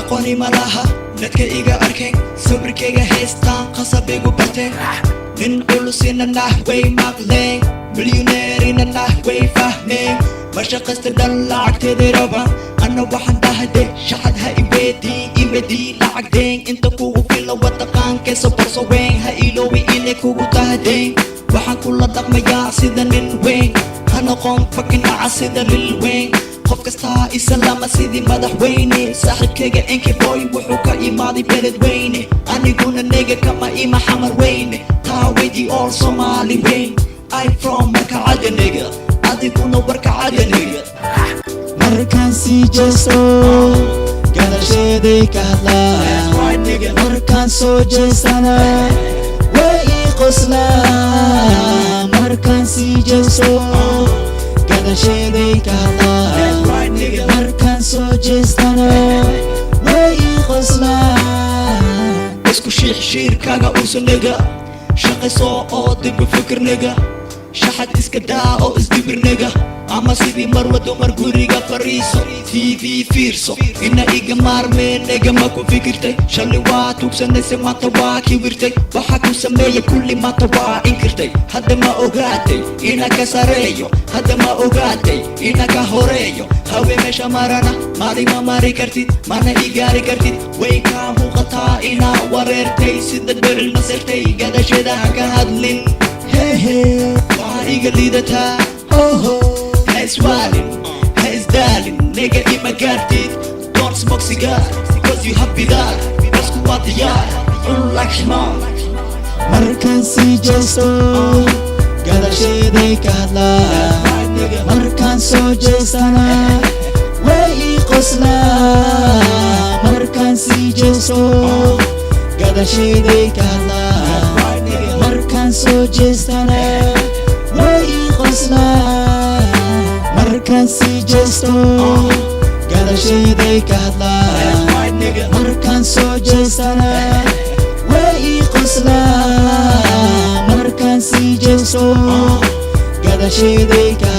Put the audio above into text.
aqooni malaha dadka iga arkeen sawirkayga heestaan qasabigu barteen nin culusina nahway maqleen milyuneerina nahway fahmeen mashaqasta dhan lacagteeda rabaan ana waxaan dhahday shaxad ha iweydii lacagdeen inta kugu fila wadaqaankeesa barso weyn ha iloobi inay kugu tahdeen waxaan kula dhaqmayaa sida nin weyn ha noqon fakin dhaca sida lil weyn qof kastaa isalama sidii madaxweyne saaxiibkayga enkiboy wuxuu ka imaaday beled weyne aniguna nega kama ima xamar weyne taa weydii all Somali weyn I'm from Makacada nigga adiguna warkacada nigga markaan sii jeesto gadasheeday ka hadlaa markaan soo jeestana way ii qoslaa markaan sii jeesto gadasheeday ka hadlaa markaan soo jeestana way ii qoslaa isku shiirkaaga uusan nigga shaqayso oo dib u fikir nigga shaxad iska daa oo isdibir nigga ama sidii marwa dumar guriga fariiso TV fiirso ina iga maarmeen nigga ma ku fikirtay shalay waa tuugsanaysa maanta waa kibirtay waxa ku sameeya kulli maanta waa inkirtay hadda ma ogaatay ina ka sareeyo hadda ma ogaatay ina ka horeeyo hawe meesha marana maalima mari kartid mana igaari kartid way kaa muuqataa inaa wareertay sida beril masirtay gadasheeda ha ka hadlin waa iga liidataa ha iswaalin ha isdaalin nega ima gaartid don't smoke cigar because you have bidaar basku waa diyaar cun like ximaar markaan sii jeesto gadasheeday ka hadlaa markaan soo jeestana way ii qoslaa markaan sii jeesto gadasheeday ka hadlaa markaan soo jeestana way ii qoslaa markaan sii jeesto gadasheeday ka hadlaa markaan soo jeestana way ii qoslaa markaan sii jeesto gadasheeday ka